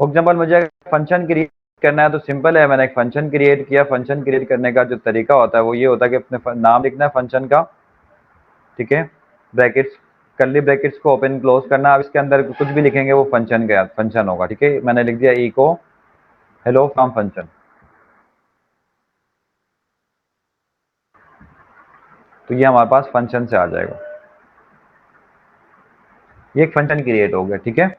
For example मुझे function create करना है तो सिंपल है, मैंने एक फंक्शन क्रिएट किया। फंक्शन क्रिएट करने का जो तरीका होता है वो ये होता है कि अपने नाम लिखना है फंक्शन का, ठीक है, ब्रैकेट्स, कर्ली ब्रैकेट्स को ओपन क्लोज करना। अब इसके अंदर कुछ भी लिखेंगे वो फंक्शन होगा, ठीक है। मैंने लिख दिया इको हेलो फ्रॉम फंक्शन, तो ये हमारे पास फंक्शन से आ जाएगा। ये एक फंक्शन क्रिएट हो गया, ठीक है।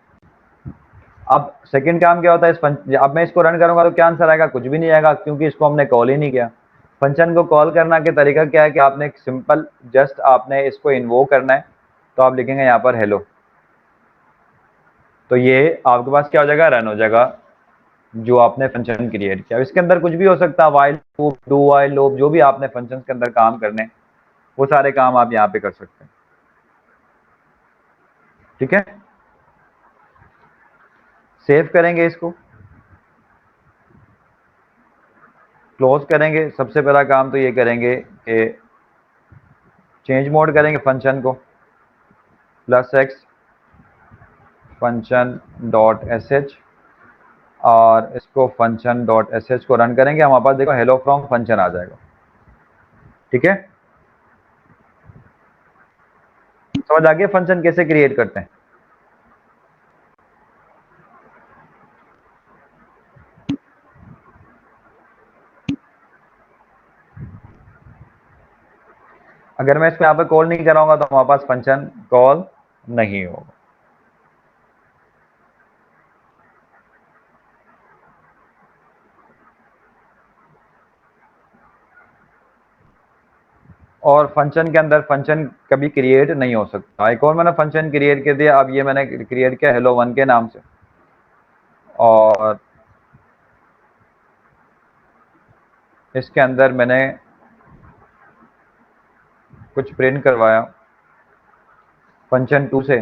अब सेकंड काम क्या होता है अब मैं इसको रन करूंगा तो क्या आंसर आएगा? कुछ भी नहीं आएगा, क्योंकि इसको हमने कॉल ही नहीं किया। फंक्शन को कॉल करना के तरीका क्या है कि आपने एक सिंपल जस्ट आपने इसको इन्वोक करना है, तो आप लिखेंगे यहाँ पर हेलो, तो ये आपके पास क्या हो जाएगा? रन हो जाएगा जो आपने फंक्शन क्रिएट किया। इसके अंदर कुछ भी हो सकता है, while loop, do while loop, जो भी आपने फंक्शन के अंदर काम करने वो सारे काम आप यहाँ पे कर सकते हैं, ठीक है। सेव करेंगे, इसको क्लोज करेंगे। सबसे पहला काम तो ये करेंगे कि चेंज मोड करेंगे फंक्शन को, +x फंक्शन डॉट sh, और इसको फंक्शन डॉट sh को रन करेंगे। हमारे पास देखो हेलो फ्रॉम फंक्शन आ जाएगा, ठीक है। समझ आ गया फंक्शन कैसे क्रिएट करते हैं? अगर मैं इसको यहाँ पे कॉल नहीं कराऊंगा तो हमारे पास फंक्शन कॉल नहीं होगा। और फंक्शन के अंदर फंक्शन कभी क्रिएट नहीं हो सकता। एक और मैंने फंक्शन क्रिएट कर दिया। अब ये मैंने क्रिएट किया हेलो वन के नाम से, और इसके अंदर मैंने कुछ प्रिंट करवाया फंक्शन 2 से।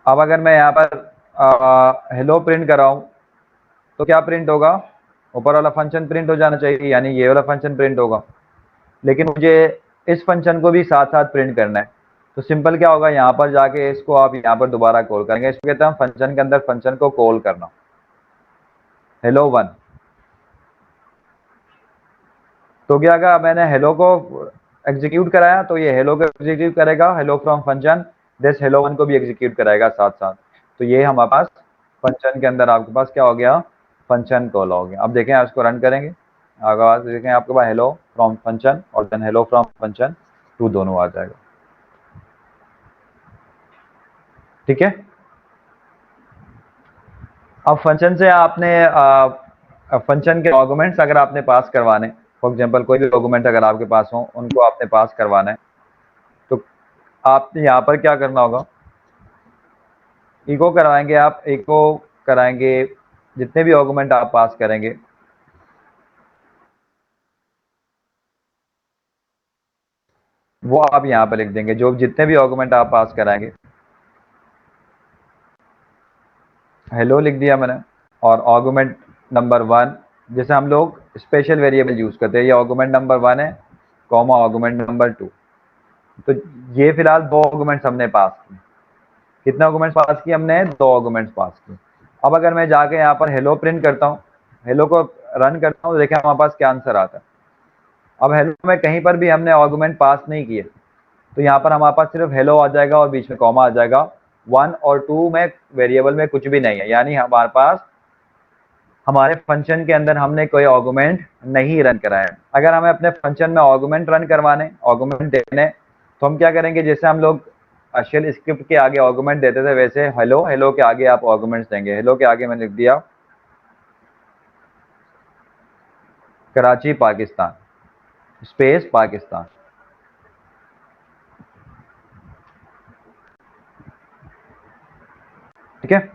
अब अगर मैं यहाँ पर हेलो प्रिंट कराऊँ तो क्या प्रिंट होगा? ऊपर वाला फंक्शन प्रिंट हो जाना चाहिए, यानी ये वाला फंक्शन प्रिंट होगा। लेकिन मुझे इस फंक्शन को भी साथ साथ प्रिंट करना है, तो सिंपल क्या होगा, यहाँ पर जाके इसको आप यहाँ पर दोबारा कॉल करेंगे। इसको कहते हैं फंक्शन के अंदर फंक्शन को कॉल करना, हेलो वन। तो क्या होगा, मैंने हेलो को एग्जीक्यूट कराया तो ये हेलो को एग्जीक्यूट करेगा, hello from function this hello one को भी एग्जीक्यूट कराएगा साथ साथ। तो ये हमारे पास फंक्शन के अंदर आपके पास क्या हो गया? फंक्शन कॉल हो गया। अब देखें आप इसको रन करेंगे, आगे देखें आपके पास हेलो फ्रॉम फंक्शन और देन हेलो फ्रॉम फंक्शन 2 दोनों आ जाएगा, ठीक है। अब फंक्शन से आपने फंक्शन के आर्गुमेंट्स अगर आपने पास करवाने, फॉर एग्जांपल कोई भी आर्गुमेंट अगर आपके पास हो उनको आपने पास करवाना है, तो आपने यहाँ पर क्या करना होगा? इको करवाएंगे, आप इको कराएंगे जितने भी आर्गुमेंट आप पास करेंगे, वो आप यहाँ पर लिख देंगे। जो जितने भी आर्गुमेंट आप पास कराएंगे, हेलो लिख दिया मैंने, और आर्गुमेंट नंबर 1, जैसे हम लोग स्पेशल वेरिएबल यूज करते हैं, ये आर्गुमेंट नंबर 1 है, कॉमा आर्गुमेंट नंबर 2। तो ये फिलहाल 2 आर्गुमेंट्स हमने पास किए। कितने आर्गुमेंट्स पास किए हमने? 2 आर्गुमेंट्स पास किए। अब अगर मैं जाके यहाँ पर हेलो प्रिंट करता हूँ, हेलो को रन करता हूँ, तो देखें हमारे पास क्या आंसर आता है। अब हेलो में कहीं पर भी हमने आर्गुमेंट पास नहीं किए, तो यहाँ पर हमारे पास सिर्फ हेलो आ जाएगा और बीच में कॉमा आ जाएगा। 1 और 2 में वेरिएबल में कुछ भी नहीं है, यानी हमारे पास हमारे फंक्शन के अंदर हमने कोई आर्गुमेंट नहीं रन कराया। अगर हमें अपने फंक्शन में आर्गुमेंट रन करवाने, आर्गुमेंट देने, तो हम क्या करेंगे, जैसे हम लोग शेल स्क्रिप्ट के आगे आर्गुमेंट देते थे, वैसे हेलो, हेलो के आगे आप आर्गुमेंट्स देंगे। हेलो के आगे मैंने लिख दिया कराची पाकिस्तान स्पेस पाकिस्तान, ठीक है।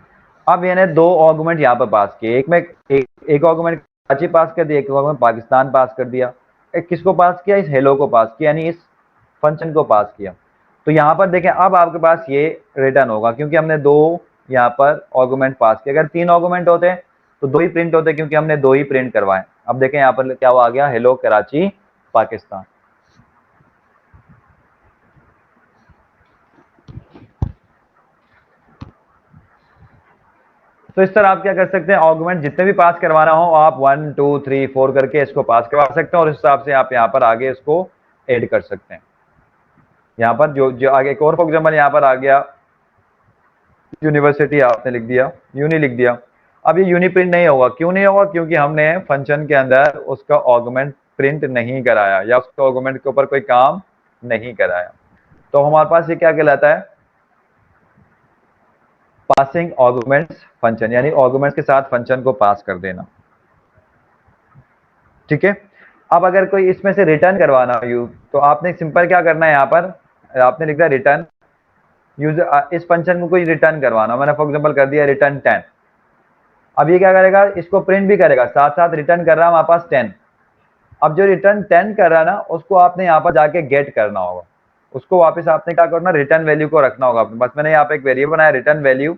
अब मैंने 2 आर्गुमेंट यहाँ पर पास किए, एक में एक आर्गुमेंट कराची पास कर दिया, एक आर्गुमेंट पाकिस्तान पास कर दिया। एक किसको पास किया? इस हेलो को पास किया, यानी इस फंक्शन को पास किया। तो यहाँ पर देखें अब आपके पास ये रिटर्न होगा, क्योंकि हमने 2 यहाँ पर आर्गुमेंट पास किए। अगर 3 आर्गुमेंट होते तो 2 ही प्रिंट होते, क्योंकि हमने 2 ही प्रिंट करवाए। अब देखें यहाँ पर क्या आ गया, हेलो कराची पाकिस्तान। तो इस तरह आप क्या कर सकते हैं, ऑगमेंट जितने भी पास करवाना हो आप 1 2 3 4 करके इसको पास करवा सकते हैं और इस हिसाब से आप यहाँ पर आगे इसको ऐड कर सकते हैं। यहाँ पर जो जो आगे एक और फॉर एग्जाम्पल यहाँ पर आ गया यूनिवर्सिटी, आपने लिख दिया यूनी लिख दिया। अब ये यूनी प्रिंट नहीं होगा, क्यों नहीं होगा, क्योंकि हमने फंक्शन के अंदर उसका ऑगमेंट प्रिंट नहीं कराया या उसके ऑगमेंट के ऊपर कोई काम नहीं कराया। तो हमारे पास ये क्या कहलाता है, पासिंग ऑगमेंट्स फंक्शन, यानी ऑगमेंट्स के साथ फंक्शन को पास कर देना। ठीक है। अब अगर कोई इसमें से रिटर्न करवाना हो तो आपने सिंपल क्या करना है, यहाँ पर आपने लिखा रिटर्न यूजर, इस फंक्शन को कोई रिटर्न करवाना, मैंने फॉर एग्जांपल कर दिया रिटर्न 10। अब ये क्या करेगा, इसको प्रिंट भी करेगा, साथ साथ रिटर्न कर रहा है हमारे पास 10। अब जो रिटर्न 10 कर रहा है ना, उसको आपने यहाँ पर जाके गेट करना होगा, उसको वापस आपने क्या करना, रिटर्न वैल्यू को रखना होगा अपने पास। मैंने यहाँ पे एक वेरिएबल बनाया रिटर्न वैल्यू,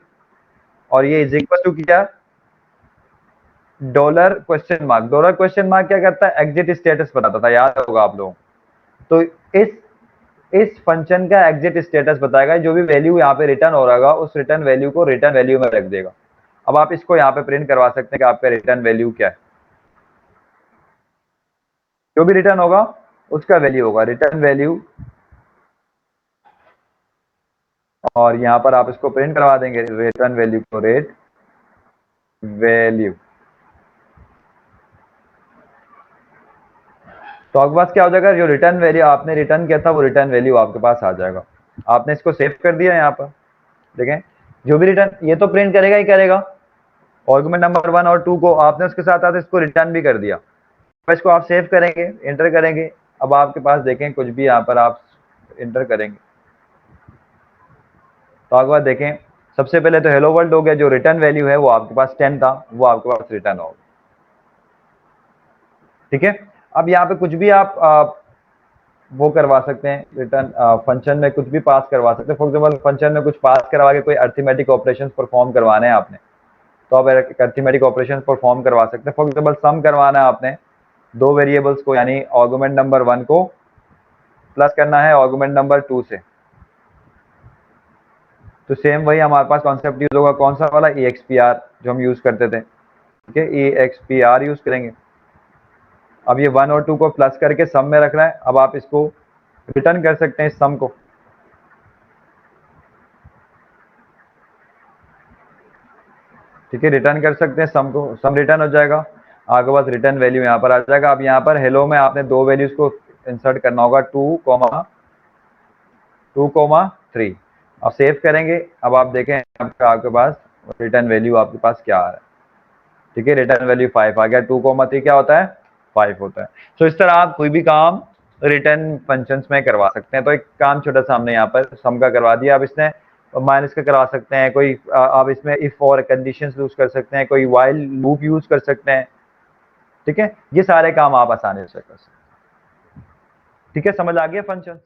और ये इज इक्वल टू क्या, dollar question mark. Dollar question mark क्या करता है, एग्जिट स्टेटस बताता था, याद होगा आप लोगों। तो इस फंक्शन का एग्जिट स्टेटस बताएगा, जो भी वैल्यू यहाँ पे रिटर्न हो रहा उस रिटर्न वैल्यू को रिटर्न वैल्यू में रख देगा। अब आप इसको यहाँ पे प्रिंट करवा सकते हैं कि आपका रिटर्न वैल्यू क्या है, जो भी रिटर्न होगा उसका वैल्यू होगा रिटर्न वैल्यू, और यहाँ पर आप इसको प्रिंट करवा देंगे रिटर्न वैल्यू को रेट वैल्यू। तो आपके पास क्या हो जाएगा, जो रिटर्न वैल्यू आपने रिटर्न किया था वो रिटर्न वैल्यू आपके पास आ जाएगा। आपने इसको सेव कर दिया यहाँ पर, देखें जो भी रिटर्न, ये तो प्रिंट करेगा ही करेगा आर्गुमेंट नंबर 1 और 2 को, आपने उसके साथ साथ इसको रिटर्न भी कर दिया। तो इसको आप सेव करेंगे, एंटर करेंगे। अब आपके पास देखें कुछ भी यहाँ पर आप एंटर करेंगे तो आपके पास देखें सबसे पहले तो हेलो वर्ल्ड हो गया, जो रिटर्न वैल्यू है वो आपके पास 10 था, वो आपके पास रिटर्न होगा। ठीक है। अब यहाँ पे कुछ भी आप वो करवा सकते हैं, रिटर्न फंक्शन में कुछ भी पास करवा सकते हैं। फॉर एग्जाम्पल फंक्शन में कुछ पास करवा के कोई अर्थमेटिक ऑपरेशन परफॉर्म करवाने हैं आपने, तो आप अर्थमेटिक ऑपरेशन परफॉर्म करवा सकते हैं। फॉर एग्जाम्पल सम करवाना है आपने दो वेरिएबल्स को, यानी आर्गुमेंट नंबर 1 को प्लस करना है आर्गुमेंट नंबर 2 से, तो सेम वही हमारे पास कॉन्सेप्ट यूज होगा, कौन सा वाला, EXPR जो हम यूज करते थे। ठीक है, EXPR यूज करेंगे। अब ये 1 और 2 को प्लस करके सम में रख रहा है, अब आप इसको रिटर्न कर सकते हैं इस सम को। ठीक है, रिटर्न कर सकते हैं सम को, सम रिटर्न हो जाएगा, आपके पास रिटर्न वैल्यू यहाँ पर आ जाएगा। अब यहाँ पर हेलो में आपने दो वैल्यूज को इंसर्ट करना होगा, 2,3। अब सेव करेंगे, अब आप देखें आपके पास रिटर्न वैल्यू आपके पास क्या आ रहा है। ठीक है, रिटर्न वैल्यू 5 आ गया, 2,3 क्या होता है, 5 होता है। तो इस तरह आप कोई भी काम रिटर्न फंक्शंस में करवा सकते हैं। तो एक काम छोटा सा हमने यहाँ पर सम का करवा दिया, अब इसने माइनस का करवा सकते हैं, कोई आप इसमें इफ और कंडीशंस यूज कर सकते हैं, कोई वाइल लूप यूज कर सकते हैं। ठीक है, ये सारे काम आप आसानी से कर सकते हैं। ठीक है, समझ आ गया फंक्शन।